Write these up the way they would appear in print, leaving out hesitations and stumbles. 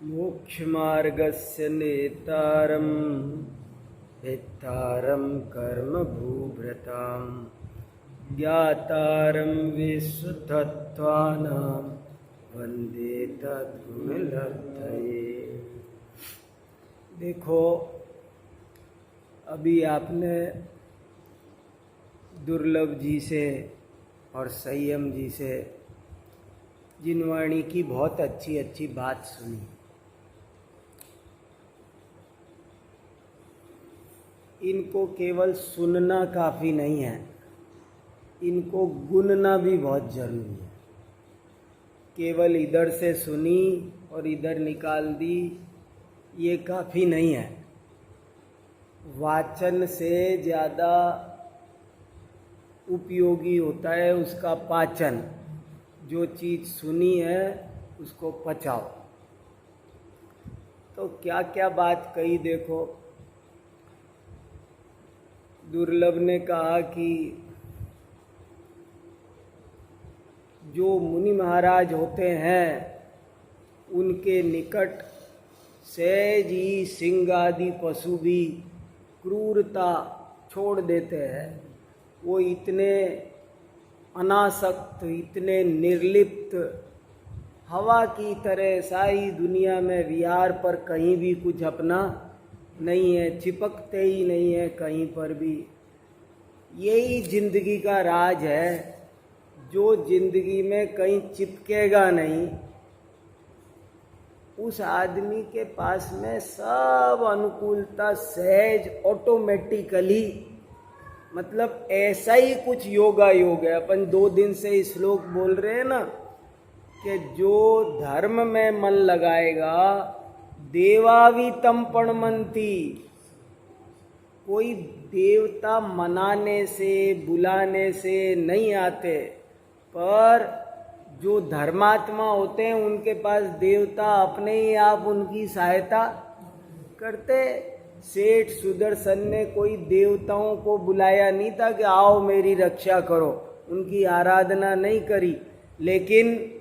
मोक्षमार्गस्य नेतारं भेत्तारं कर्मभूभृतां ज्ञातारं विश्वतत्त्वानां वन्दे तद्गुणलब्धये। देखो, अभी आपने दुर्लभ जी से और संयम जी से जिनवाणी की बहुत अच्छी अच्छी बात सुनी। इनको केवल सुनना काफ़ी नहीं है, इनको गुनना भी बहुत जरूरी है। केवल इधर से सुनी और इधर निकाल दी, ये काफ़ी नहीं है। वाचन से ज़्यादा उपयोगी होता है उसका पाचन। जो चीज़ सुनी है उसको पचाओ। तो क्या क्या बात कही देखो। दुर्लभ ने कहा कि जो मुनि महाराज होते हैं उनके निकट सहज ही सिंह आदि पशु भी क्रूरता छोड़ देते हैं। वो इतने अनासक्त, इतने निर्लिप्त, हवा की तरह सारी दुनिया में विहार पर कहीं भी कुछ अपना नहीं है, चिपकते ही नहीं है कहीं पर भी। यही जिंदगी का राज है। जो जिंदगी में कहीं चिपकेगा नहीं, उस आदमी के पास में सब अनुकूलता सहज ऑटोमेटिकली, मतलब ऐसा ही कुछ योगा योग है। अपन 2 दिन से श्लोक बोल रहे हैं ना कि जो धर्म में मन लगाएगा देवावीतम पणमंती। कोई देवता मनाने से बुलाने से नहीं आते, पर जो धर्मात्मा होते हैं उनके पास देवता अपने ही आप उनकी सहायता करते। सेठ सुदर्शन ने कोई देवताओं को बुलाया नहीं था कि आओ मेरी रक्षा करो, उनकी आराधना नहीं करी, लेकिन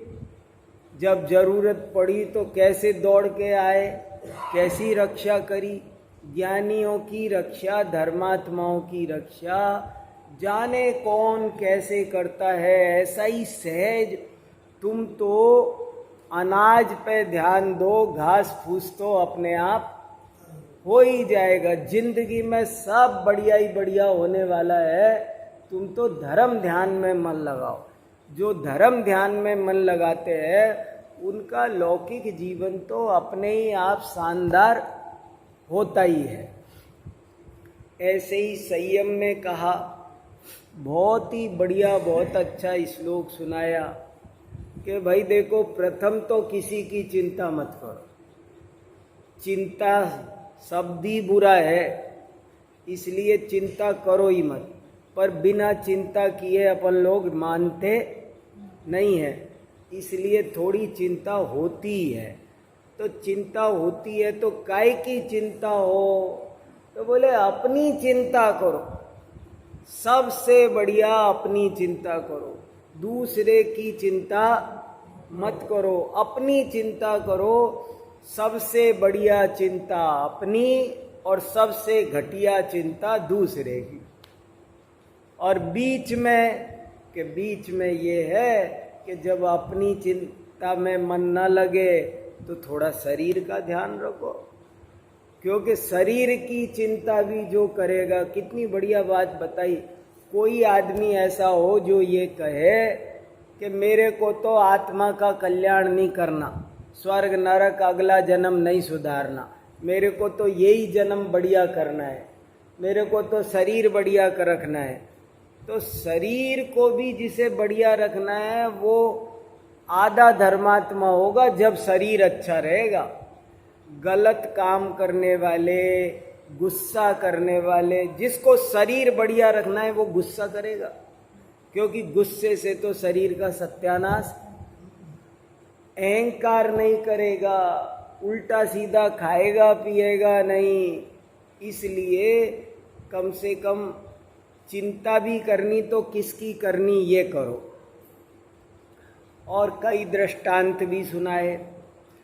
जब जरूरत पड़ी तो कैसे दौड़ के आए, कैसी रक्षा करी। ज्ञानियों की रक्षा, धर्मात्माओं की रक्षा जाने कौन कैसे करता है। ऐसा ही सहज तुम तो अनाज पे ध्यान दो, घास फूस तो अपने आप हो ही जाएगा। जिंदगी में सब बढ़िया ही बढ़िया होने वाला है। तुम तो धर्म ध्यान में मन लगाओ। जो धर्म ध्यान में मन लगाते हैं उनका लौकिक जीवन तो अपने ही आप शानदार होता ही है। ऐसे ही संयम ने कहा, बहुत ही बढ़िया, बहुत अच्छा श्लोक सुनाया कि भाई देखो, प्रथम तो किसी की चिंता मत करो। चिंता शब्द ही बुरा है, इसलिए चिंता करो ही मत। पर बिना चिंता किए अपन लोग मानते नहीं है, इसलिए थोड़ी चिंता होती है। तो चिंता होती है तो काय की चिंता हो? तो बोले अपनी चिंता करो, सबसे बढ़िया अपनी चिंता करो। दूसरे की चिंता मत करो, अपनी चिंता करो। सबसे बढ़िया चिंता अपनी और सबसे घटिया चिंता दूसरे की। और बीच में ये है कि जब अपनी चिंता में मन न लगे तो थोड़ा शरीर का ध्यान रखो, क्योंकि शरीर की चिंता भी जो करेगा। कितनी बढ़िया बात बताई। कोई आदमी ऐसा हो जो ये कहे कि मेरे को तो आत्मा का कल्याण नहीं करना, स्वर्ग नरक अगला जन्म नहीं सुधारना, मेरे को तो यही जन्म बढ़िया करना है, मेरे को तो शरीर बढ़िया कर रखना है। तो शरीर को भी जिसे बढ़िया रखना है वो आधा धर्मात्मा होगा जब शरीर अच्छा रहेगा। गलत काम करने वाले, गुस्सा करने वाले, जिसको शरीर बढ़िया रखना है वो गुस्सा करेगा, क्योंकि गुस्से से तो शरीर का सत्यानाश। अहंकार नहीं करेगा, उल्टा सीधा खाएगा पिएगा नहीं। इसलिए कम से कम चिंता भी करनी तो किसकी करनी, ये करो। और कई दृष्टांत भी सुनाए।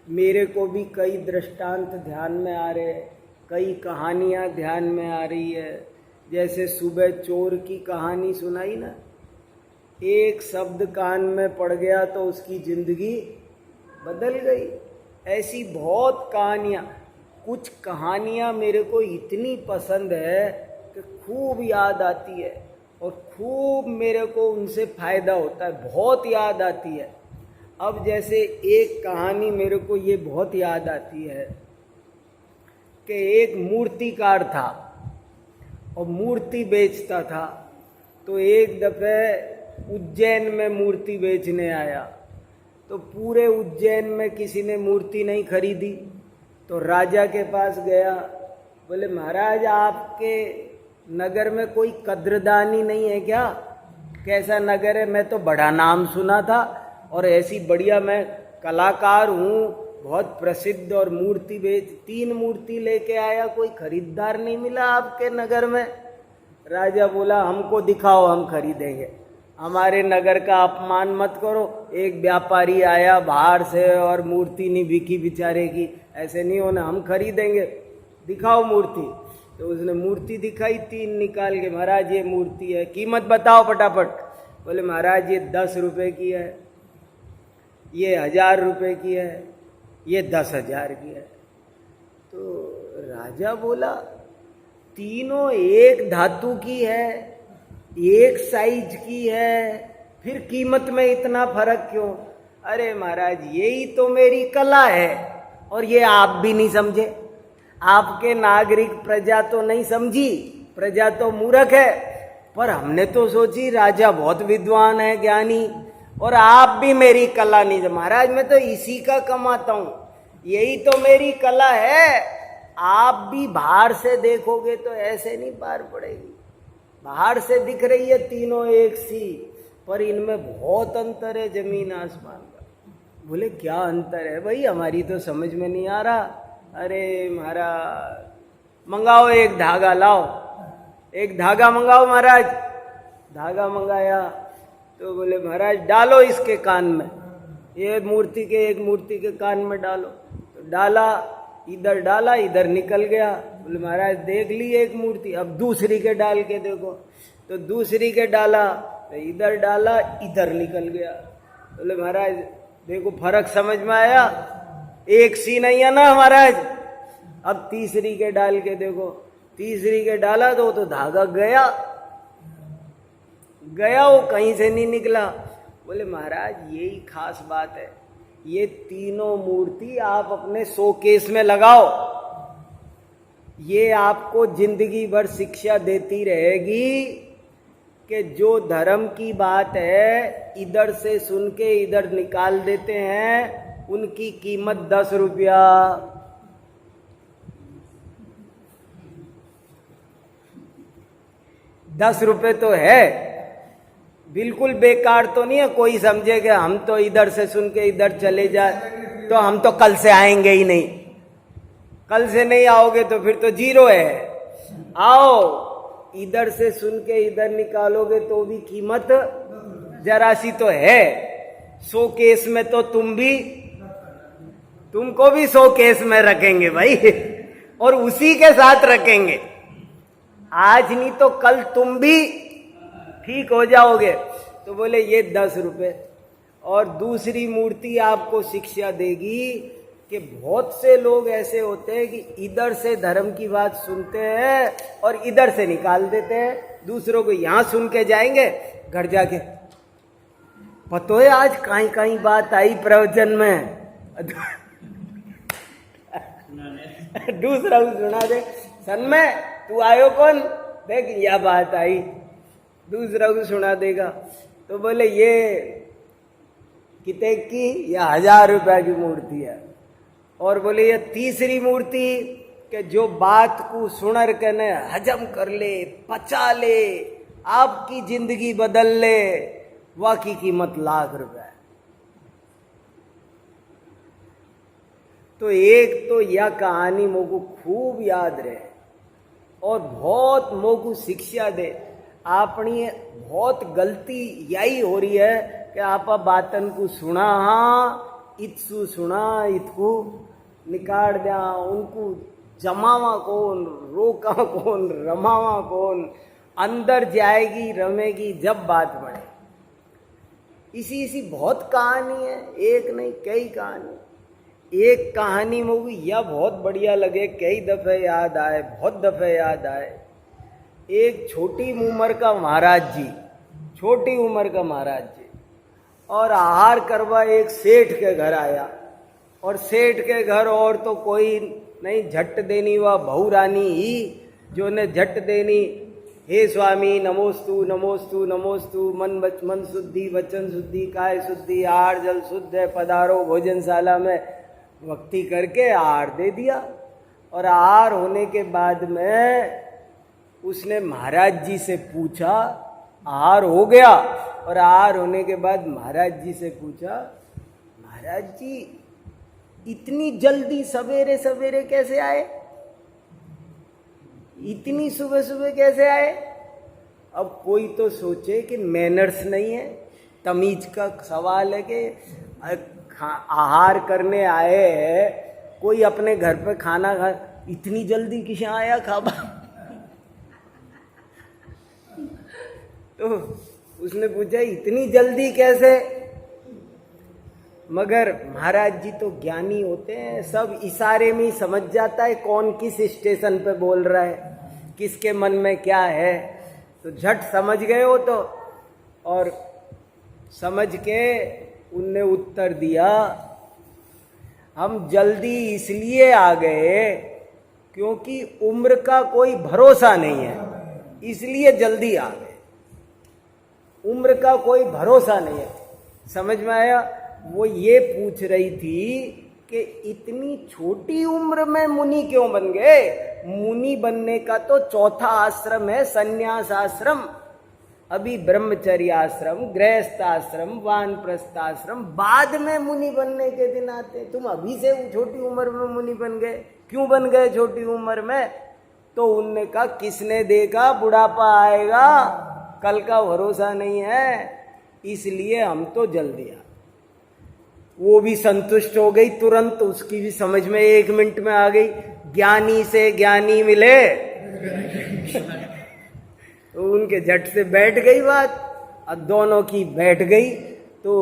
मेरे को भी कई दृष्टांत ध्यान में आ रहे हैं, कई कहानियाँ ध्यान में आ रही है। जैसे सुबह चोर की कहानी सुनाई ना, एक शब्द कान में पड़ गया तो उसकी जिंदगी बदल गई। ऐसी बहुत कहानियाँ, कुछ कहानियाँ मेरे को इतनी पसंद है कि खूब याद आती है और खूब मेरे को उनसे फायदा होता है, बहुत याद आती है। अब जैसे एक कहानी मेरे को ये बहुत याद आती है कि एक मूर्तिकार था और मूर्ति बेचता था। तो एक दफे उज्जैन में मूर्ति बेचने आया, तो पूरे उज्जैन में किसी ने मूर्ति नहीं खरीदी। तो राजा के पास गया, बोले महाराज आपके नगर में कोई कद्रदानी नहीं है क्या? कैसा नगर है? मैं तो बड़ा नाम सुना था और ऐसी बढ़िया मैं कलाकार हूँ, बहुत प्रसिद्ध, और मूर्ति बेच 3 मूर्ति लेके आया, कोई खरीदार नहीं मिला आपके नगर में। राजा बोला हमको दिखाओ, हम खरीदेंगे, हमारे नगर का अपमान मत करो। एक व्यापारी आया बाहर से और मूर्ति नहीं बिकी बेचारे की, ऐसे नहीं होना, हम खरीदेंगे, दिखाओ मूर्ति। तो उसने मूर्ति दिखाई, 3 निकाल के, महाराज ये मूर्ति है, कीमत बताओ फटाफट। बोले महाराज ये 10 रुपए की है, ये 1000 रुपए की है, ये 10,000 की है। तो राजा बोला तीनों एक धातु की है, एक साइज की है, फिर कीमत में इतना फर्क क्यों? अरे महाराज यही तो मेरी कला है, और ये आप भी नहीं समझे, आपके नागरिक प्रजा तो नहीं समझी, प्रजा तो मूर्ख है। पर हमने तो सोची राजा बहुत विद्वान है, ज्ञानी, और आप भी मेरी कला नहीं। महाराज मैं तो इसी का कमाता हूं, यही तो मेरी कला है। आप भी बाहर से देखोगे तो ऐसे नहीं पार पड़ेगी। बाहर से दिख रही है तीनों एक सी, पर इनमें बहुत अंतर है, जमीन आसमान का। बोले क्या अंतर है भाई, हमारी तो समझ में नहीं आ रहा। अरे महाराज मंगाओ, एक धागा लाओ, एक धागा मंगाओ महाराज। धागा मंगाया तो बोले महाराज डालो इसके कान में, ये मूर्ति के, एक मूर्ति के कान में डालो। तो डाला, इधर डाला, इधर निकल गया। बोले महाराज देख ली एक मूर्ति, अब दूसरी के डाल के देखो। तो दूसरी के डाला, तो इधर डाला, इधर निकल गया। बोले महाराज देखो फर्क समझ में आया, एक सी नहीं है ना महाराज। अब तीसरी के डाल के देखो, तीसरी के डाला तो धागा गया, वो कहीं से नहीं निकला। बोले महाराज यही खास बात है, ये तीनों मूर्ति आप अपने शोकेस में लगाओ, ये आपको जिंदगी भर शिक्षा देती रहेगी कि जो धर्म की बात है इधर से सुन के इधर निकाल देते हैं, उनकी कीमत 10 रुपया। 10 रुपये तो है, बिल्कुल बेकार तो नहीं है। कोई समझे कि हम तो इधर से सुन के इधर चले जाए तो हम तो कल से आएंगे ही नहीं, कल से नहीं आओगे तो फिर तो 0 है। आओ, इधर से सुन के इधर निकालोगे तो भी कीमत जरा सी तो है। शोकेस में तो तुमको भी शोकेस में रखेंगे भाई, और उसी के साथ रखेंगे। आज नहीं तो कल तुम भी ठीक हो जाओगे। तो बोले ये 10 रुपए। और दूसरी मूर्ति आपको शिक्षा देगी कि बहुत से लोग ऐसे होते हैं कि इधर से धर्म की बात सुनते हैं और इधर से निकाल देते हैं। दूसरों को यहां सुन के जाएंगे, घर जाके पतो है आज कहीं कहीं बात आई प्रवचन में, दूसरा को सुना दे, सन में तू आयो कौन, देख यह बात आई, दूसरा को सुना देगा। तो बोले ये कितने की, या 1000 रुपया की मूर्ति है। और बोले ये तीसरी मूर्ति कि जो बात को सुनर के न हजम कर ले, पचा ले, आपकी जिंदगी बदल ले, वह की कीमत ₹1,00,000 है। तो एक तो यह कहानी मोको खूब याद रहे और बहुत मोको शिक्षा दे। अपनी बहुत गलती यही हो रही है कि आप बातन को सुना हाँ इतसु सुना इतकू निकाल दिया, उनको जमावा कौन, रोका कौन, रमावा कौन, अंदर जाएगी रमेगी जब बात बढ़े। इसी बहुत कहानी है, एक नहीं कई कहानी। एक कहानी मूवी यह बहुत बढ़िया लगे, कई दफे याद आए, बहुत दफे याद आए। एक छोटी उम्र का महाराज जी, छोटी उम्र का महाराज जी, और आहार करवा एक सेठ के घर आया। और सेठ के घर और तो कोई नहीं, झट देनी वह बहू रानी ही, जो ने झट देनी, हे स्वामी नमोस्तु नमोस्तु नमोस्तु, मन शुद्धि वचन शुद्धि काय शुद्धि, आहार जल शुद्ध है, पधारो भोजनशाला में, भक्ति करके आहार दे दिया। और आहार होने के बाद में उसने महाराज जी से पूछा, आहार हो गया, और आहार होने के बाद महाराज जी से पूछा, महाराज जी इतनी जल्दी सवेरे सवेरे कैसे आए, इतनी सुबह सुबह कैसे आए। अब कोई तो सोचे कि मैनर्स नहीं है, तमीज का सवाल है कि आहार करने आए हैं, कोई अपने घर पे खाना खा, इतनी जल्दी किसे आया खाबा। तो उसने पूछा इतनी जल्दी कैसे। मगर महाराज जी तो ज्ञानी होते हैं, सब इशारे में ही समझ जाता है कौन किस स्टेशन पे बोल रहा है, किसके मन में क्या है। तो झट समझ गए हो तो, और समझ के उनने उत्तर दिया, हम जल्दी इसलिए आ गए क्योंकि उम्र का कोई भरोसा नहीं है, इसलिए जल्दी आ गए। उम्र का कोई भरोसा नहीं है। समझ में आया। वो ये पूछ रही थी कि इतनी छोटी उम्र में मुनि क्यों बन गए। मुनि बनने का तो चौथा आश्रम है संन्यास आश्रम। अभी ब्रह्मचर्य आश्रम, गृहस्थ आश्रम, वानप्रस्थ आश्रम, बाद में मुनि बनने के दिन आते। तुम अभी से छोटी उम्र में मुनि बन गए। क्यों बन गए छोटी उम्र में। तो उनने कहा किसने देखा बुढ़ापा आएगा, कल का भरोसा नहीं है, इसलिए हम तो जल्दी आ। वो भी संतुष्ट हो गई तुरंत, उसकी भी समझ में 1 मिनट में आ गई। ज्ञानी से ज्ञानी मिले तो उनके झट से बैठ गई बात। अब दोनों की बैठ गई। तो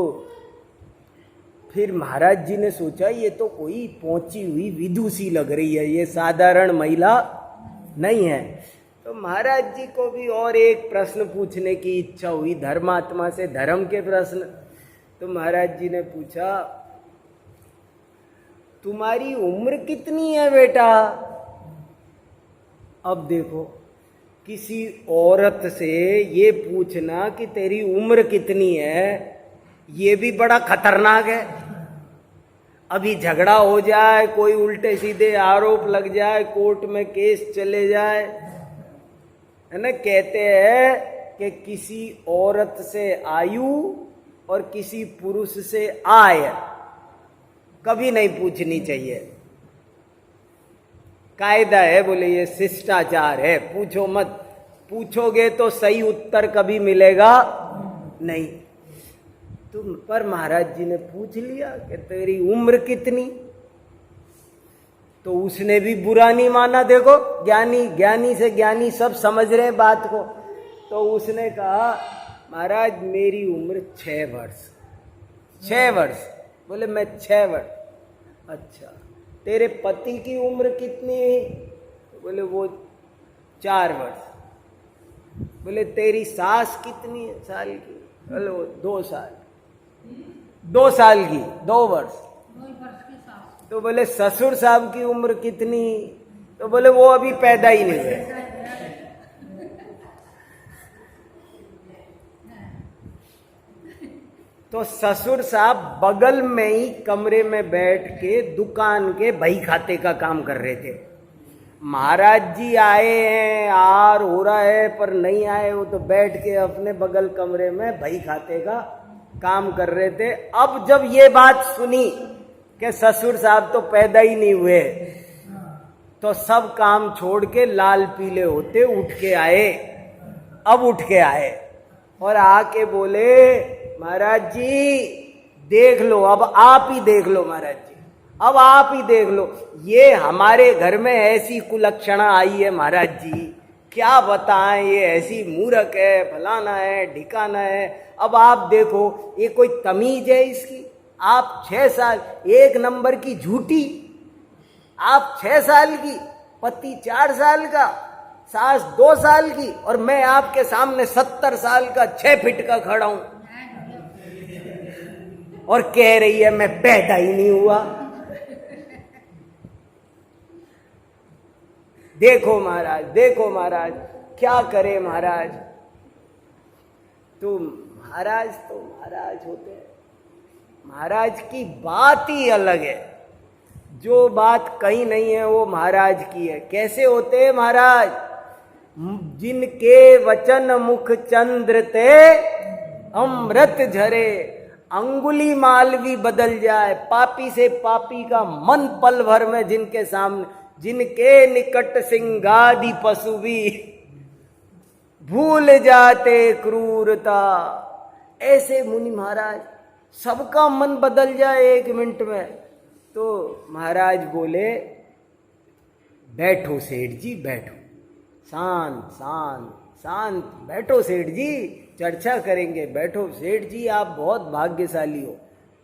फिर महाराज जी ने सोचा ये तो कोई पहुंची हुई विदुषी लग रही है, ये साधारण महिला नहीं है। तो महाराज जी को भी और एक प्रश्न पूछने की इच्छा हुई, धर्मात्मा से धर्म के प्रश्न। तो महाराज जी ने पूछा तुम्हारी उम्र कितनी है बेटा। अब देखो किसी औरत से ये पूछना कि तेरी उम्र कितनी है, ये भी बड़ा खतरनाक है। अभी झगड़ा हो जाए, कोई उल्टे सीधे आरोप लग जाए, कोर्ट में केस चले जाए, है ना। कहते हैं कि किसी औरत से आयु और किसी पुरुष से आय कभी नहीं पूछनी चाहिए। कायदा है, बोले ये शिष्टाचार है, पूछो मत। पूछोगे तो सही उत्तर कभी मिलेगा नहीं। तुम पर महाराज जी ने पूछ लिया कि तेरी उम्र कितनी। तो उसने भी बुरा नहीं माना। देखो ज्ञानी से ज्ञानी सब समझ रहे हैं बात को। तो उसने कहा महाराज मेरी उम्र 6 वर्ष। 6 वर्ष। बोले मैं 6 वर्ष। अच्छा तेरे पति की उम्र कितनी है। बोले वो 4 वर्ष। बोले तेरी सास कितनी है साल की। बोले वो 2 साल। 2 साल की 2 वर्ष। तो बोले ससुर साहब की उम्र कितनी। तो बोले वो अभी पैदा ही नहीं है। तो ससुर साहब बगल में ही कमरे में बैठ के दुकान के बही खाते का काम कर रहे थे। महाराज जी आए हैं, आर हो रहा है, पर नहीं आए। वो तो बैठ के अपने बगल कमरे में बही खाते का काम कर रहे थे। अब जब ये बात सुनी कि ससुर साहब तो पैदा ही नहीं हुए, तो सब काम छोड़ के लाल पीले होते उठ के आए। अब उठ के आए और आके बोले महाराज जी देख लो, अब आप ही देख लो महाराज जी, अब आप ही देख लो, ये हमारे घर में ऐसी कुलक्षणा आई है महाराज जी, क्या बताएं, ये ऐसी मूर्ख है, फलाना है, ढिकाना है। अब आप देखो, ये कोई तमीज है इसकी? आप 6 साल, एक नंबर की झूठी, आप 6 साल की, पति 4 साल का, सास 2 साल की, और मैं आपके सामने 70 साल का 6 फीट का खड़ा हूं, और कह रही है मैं पैदा ही नहीं हुआ। देखो महाराज, देखो महाराज, क्या करे महाराज। तो महाराज होते हैं, महाराज की बात ही अलग है, जो बात कहीं नहीं है वो महाराज की है। कैसे होते हैं महाराज? जिनके वचन मुख चंद्र ते अमृत झरे, अंगुली माल भी बदल जाए, पापी से पापी का मन पल भर में जिनके सामने, जिनके निकट सिंगादि पशु भी भूल जाते क्रूरता, ऐसे मुनि महाराज, सबका मन बदल जाए 1 मिनट में। तो महाराज बोले, बैठो सेठ जी, बैठो, शांत शांत शांत बैठो सेठ जी, चर्चा करेंगे, बैठो सेठ जी, आप बहुत भाग्यशाली हो,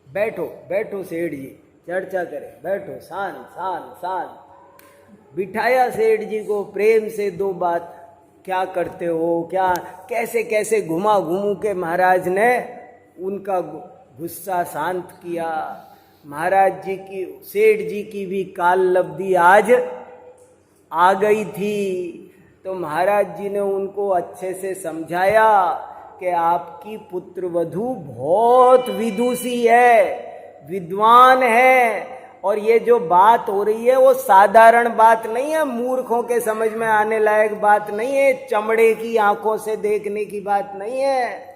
बैठो बैठो सेठ जी, चर्चा करें, बैठो, शांत शांत शांत। बिठाया सेठ जी को प्रेम से, 2 बात, क्या करते हो, क्या कैसे कैसे घुमा घुमू के महाराज ने उनका गुस्सा शांत किया। महाराज जी की, सेठ जी की भी काल लब्धि आज आ गई थी, तो महाराज जी ने उनको अच्छे से समझाया कि आपकी पुत्र वधू बहुत विदुषी है, विद्वान है, और ये जो बात हो रही है वो साधारण बात नहीं है, मूर्खों के समझ में आने लायक बात नहीं है, चमड़े की आंखों से देखने की बात नहीं है।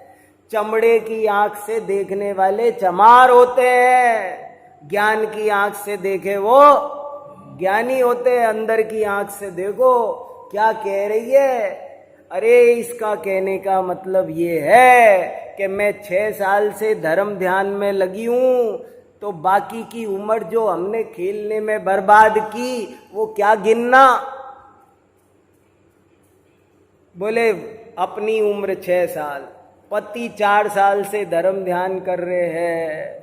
चमड़े की आंख से देखने वाले चमार होते हैं, ज्ञान की आंख से देखे वो ज्ञानी होते हैं। अंदर की आंख से देखो क्या कह रही है। अरे इसका कहने का मतलब ये है कि मैं 6 साल से धर्म ध्यान में लगी हूं, तो बाकी की उम्र जो हमने खेलने में बर्बाद की वो क्या गिनना। बोले अपनी उम्र 6 साल, पति 4 साल से धर्म ध्यान कर रहे हैं,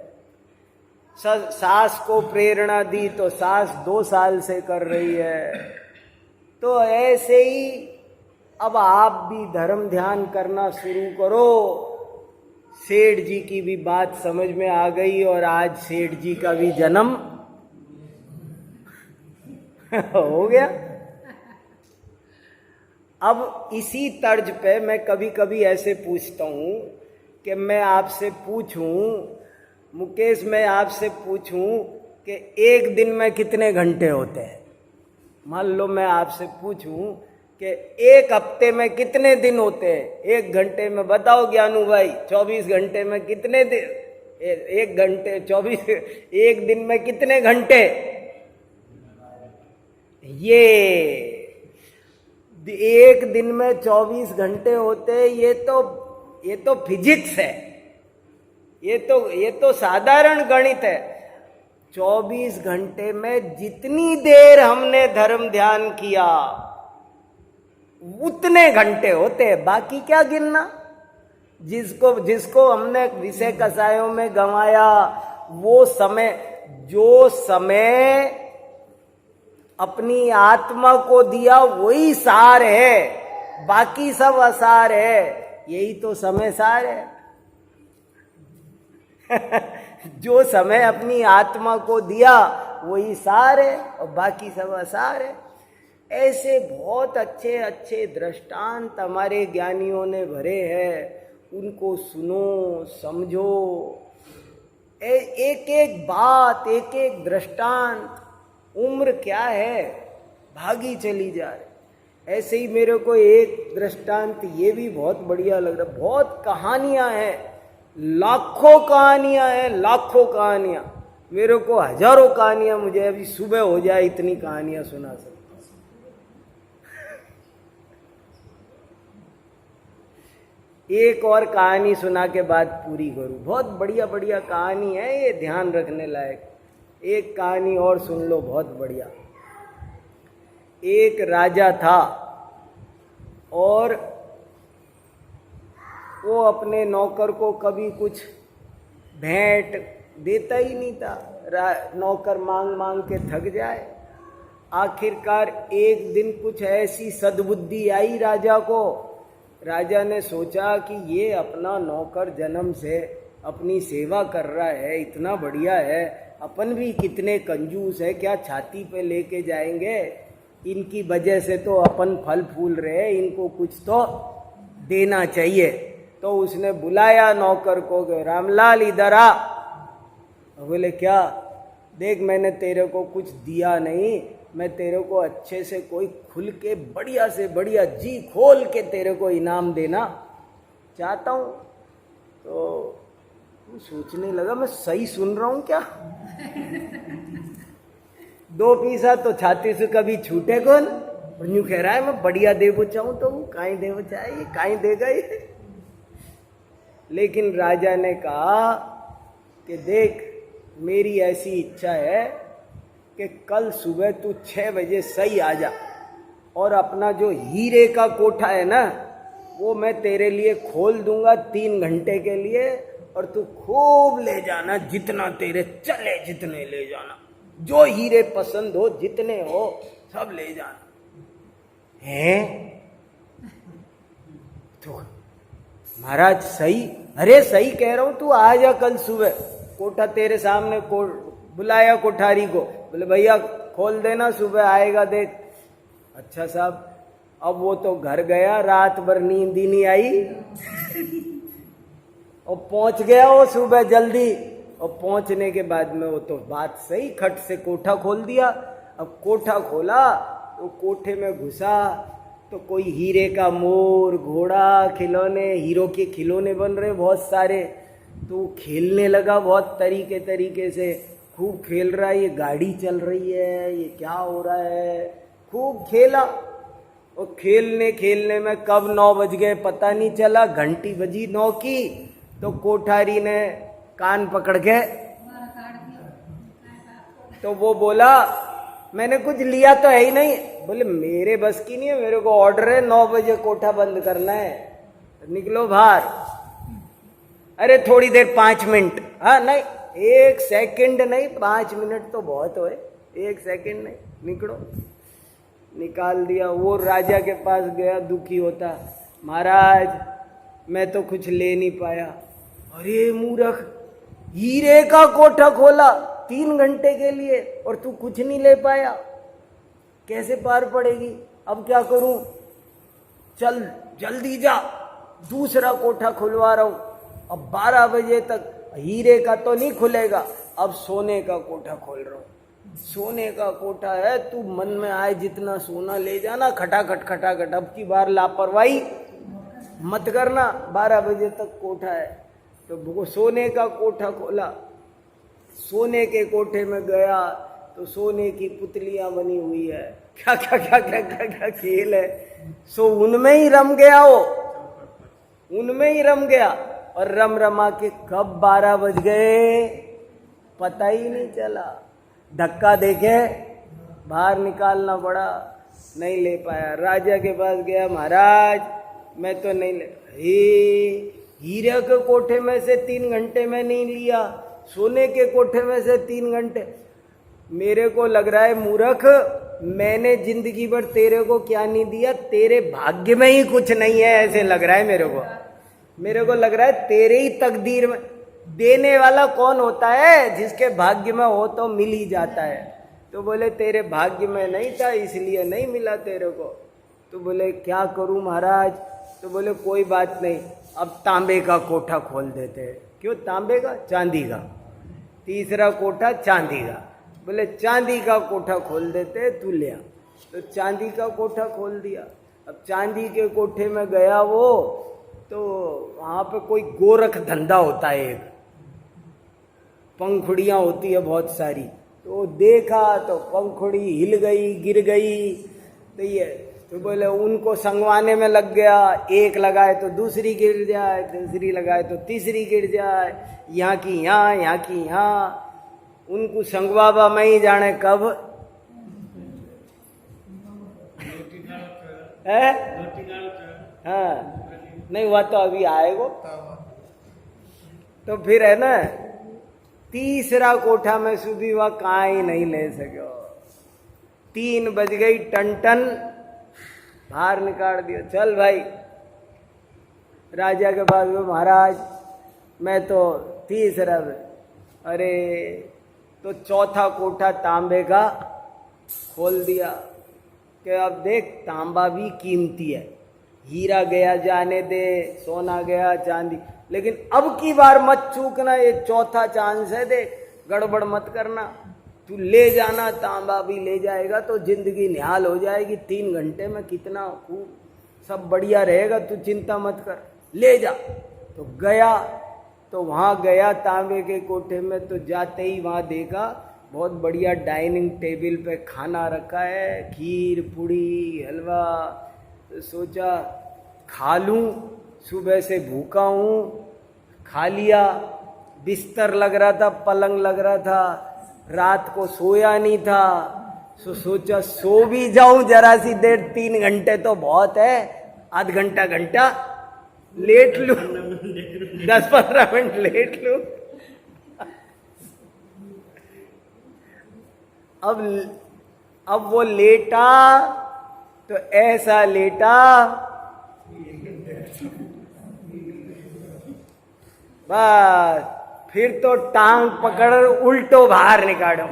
सास को प्रेरणा दी तो सास 2 साल से कर रही है। तो ऐसे ही अब आप भी धर्म ध्यान करना शुरू करो। सेठ जी की भी बात समझ में आ गई, और आज सेठ जी का भी जन्म हो गया। अब इसी तर्ज पे मैं कभी कभी ऐसे पूछता हूं कि मैं आपसे पूछूं, मुकेश, मैं आपसे पूछूं कि एक दिन में कितने घंटे होते हैं। मान लो मैं आपसे पूछूं कि एक हफ्ते में कितने दिन होते हैं, 1 घंटे में बताओ ज्ञानू भाई, 24 घंटे में कितने दिन, 1 घंटे 24, 1 दिन में कितने घंटे। ये 1 दिन में 24 घंटे होते, ये तो फिजिक्स है, ये तो साधारण गणित है। 24 घंटे में जितनी देर हमने धर्म ध्यान किया उतने घंटे होते हैं, बाकी क्या गिनना। जिसको हमने विषय कसायों में गंवाया, वो समय, जो समय अपनी आत्मा को दिया वही सार है, बाकी सब असार है। यही तो समय सार है। जो समय अपनी आत्मा को दिया वही सार है, और बाकी सब असार है। ऐसे बहुत अच्छे अच्छे दृष्टांत हमारे ज्ञानियों ने भरे हैं, उनको सुनो, समझो। एक एक बात, एक एक दृष्टांत, उम्र क्या है, भागी चली जा रही। ऐसे ही मेरे को एक दृष्टांत ये भी बहुत बढ़िया लग रहा। बहुत कहानियां हैं, लाखों कहानियां हैं, लाखों कहानियां। मेरे को हजारों कहानियां, मुझे अभी सुबह हो जाए इतनी कहानियां सुना सकता। एक और कहानी सुना के बाद पूरी करूं। बहुत बढ़िया बढ़िया कहानी है ये, ध्यान रखने लायक। एक कहानी और सुन लो, बहुत बढ़िया। एक राजा था और वो अपने नौकर को कभी कुछ भेंट देता ही नहीं था। नौकर मांग मांग के थक जाए। आखिरकार एक दिन कुछ ऐसी सद्बुद्धि आई राजा को। राजा ने सोचा कि ये अपना नौकर जन्म से अपनी सेवा कर रहा है, इतना बढ़िया है, अपन भी कितने कंजूस है, क्या छाती पे लेके जाएंगे, इनकी वजह से तो अपन फल फूल रहे, इनको कुछ तो देना चाहिए। तो उसने बुलाया नौकर को, रामलाल इधर आ। बोले क्या? देख, मैंने तेरे को कुछ दिया नहीं, मैं तेरे को अच्छे से कोई खुल के बढ़िया से बढ़िया जी खोल के तेरे को इनाम देना चाहता हूँ। तो वो सोचने लगा, मैं सही सुन रहा हूँ क्या? 2 पैसा तो छाती से कभी छूटे कौन? यूं कह रहा है मैं बढ़िया देवो चाहूँ तो वो काई देवो चाहे, ये काई देगा ये। लेकिन राजा ने कहा कि देख, मेरी ऐसी इच्छा है कि कल सुबह तू 6 बजे सही आ जा, और अपना जो हीरे का कोठा है ना, वो मैं तेरे लिए खोल दूंगा 3 घंटे के लिए, और तू खूब ले जाना, जितना तेरे चले जितने ले जाना, जो हीरे पसंद हो जितने हो सब ले जाना। हैं? तो महाराज सही, अरे सही कह रहा हूं, तू आ जा कल सुबह, कोठा तेरे सामने। बुलाया कोठारी को, बोले भैया खोल देना, सुबह आएगा देख। अच्छा साहब। अब वो तो घर गया, रात भर नींद ही नहीं आई और पहुंच गया वो सुबह जल्दी। और पहुंचने के बाद में वो तो बात सही, खट से कोठा खोल दिया। अब कोठा खोला तो कोठे में घुसा तो कोई हीरे का मोर, घोड़ा, खिलौने, हीरो के खिलौने बन रहे बहुत सारे। तो खेलने लगा बहुत तरीके तरीके से, खूब खेल रहा है, ये गाड़ी चल रही है, ये क्या हो रहा है, खूब खेला। और खेलने खेलने में कब 9 बज गए पता नहीं चला। घंटी बजी 9 की तो कोठारी ने कान पकड़ के, तो वो बोला मैंने कुछ लिया तो है ही नहीं। बोले मेरे बस की नहीं है, मेरे को ऑर्डर है 9 बजे कोठा बंद करना है, निकलो बाहर। अरे थोड़ी देर, 5 मिनट। हाँ नहीं, 1 सेकंड नहीं, 5 मिनट तो बहुत हुए, 1 सेकंड नहीं, निकलो। निकाल दिया। वो राजा के पास गया दुखी होता, महाराज मैं तो कुछ ले नहीं पाया। अरे मूर्ख, हीरे का कोठा खोला 3 घंटे के लिए और तू कुछ नहीं ले पाया, कैसे पार पड़ेगी? अब क्या करूं? चल जल्दी जा, दूसरा कोठा खुलवा रहा हूं। अब 12 बजे तक हीरे का तो नहीं खुलेगा, अब सोने का कोठा खोल रहा हूं। सोने का कोठा है, तू मन में आए जितना सोना ले जाना, खटाखट खटाखट। अब की बार लापरवाही मत करना, 12 बजे तक कोठा है। तो वो सोने का कोठा खोला। सोने के कोठे में गया तो सोने की पुतलियां बनी हुई है, क्या क्या क्या क्या क्या क्या खेल है। सो उनमें ही रम गया, वो उनमें ही रम गया। और रम रमा के कब 12 बज गए पता ही नहीं चला। धक्का देके बाहर निकालना पड़ा, नहीं ले पाया। राजा के पास गया, महाराज मैं तो नहीं ले, हीरे के कोठे में से 3 घंटे में नहीं लिया, सोने के कोठे में से 3 घंटे। मेरे को लग रहा है मूर्ख, मैंने जिंदगी भर तेरे को क्या नहीं दिया, तेरे भाग्य में ही कुछ नहीं है, ऐसे लग रहा है मेरे को। मेरे को लग रहा है तेरे ही तकदीर में। देने वाला कौन होता है? जिसके भाग्य में हो तो मिल ही जाता है। तो बोले तेरे भाग्य में नहीं था इसलिए नहीं मिला तेरे को। तो बोले क्या करूं महाराज? तो बोले कोई बात नहीं, अब तांबे का कोठा खोल देते हैं। क्यों तांबे का? चांदी का। तीसरा कोठा चांदी का। बोले चांदी का कोठा खोल देते, तू ले आ। तो चांदी का कोठा खोल दिया। अब चांदी के कोठे में गया वो, तो वहां पे कोई गोरख धंधा होता है, एक पंखुड़ियां होती है बहुत सारी। तो देखा तो पंखुड़ी हिल गई, गिर गई। तो ये तो बोले उनको संगवाने में लग गया, एक लगाए तो दूसरी गिर जाए, दूसरी लगाए तो तीसरी गिर जाए, यहाँ की यहाँ, यहाँ की यहाँ, उनको संगवाबा में ही जाने कब है। हाँ नहीं हुआ तो अभी आएगो। तो फिर है ना, तीसरा कोठा में सुबह वह कहाँ ही नहीं ले सको। 3 बज गई, टन टन बाहर निकाल दिया। चल भाई राजा के पास में, महाराज मैं तो तीसरा। अरे तो चौथा कोठा तांबे का खोल दिया कि अब देख तांबा भी कीमती है, हीरा गया जाने दे, सोना गया चांदी, लेकिन अब की बार मत चूकना, ये चौथा चांस है, देख गड़बड़ मत करना, तू ले जाना, तांबा भी ले जाएगा तो जिंदगी निहाल हो जाएगी। 3 घंटे में कितना खूब सब बढ़िया रहेगा, तू चिंता मत कर, ले जा। तो गया, तो वहाँ गया तांबे के कोठे में, तो जाते ही वहाँ देखा बहुत बढ़िया डाइनिंग टेबल पे खाना रखा है, खीर पूड़ी हलवा। तो सोचा खा लूँ, सुबह से भूखा हूँ, खा लिया। बिस्तर लग रहा था, पलंग लग रहा था, रात को सोया नहीं था, तो सोचा सो भी जाऊं जरा सी देर, 3 घंटे तो बहुत है, आध घंटा घंटा लेट लूं, 10-15 मिनट लेट लूं। अब वो लेटा तो ऐसा लेटा, बस फिर तो टांग पकड़ उल्टो बाहर निकालो।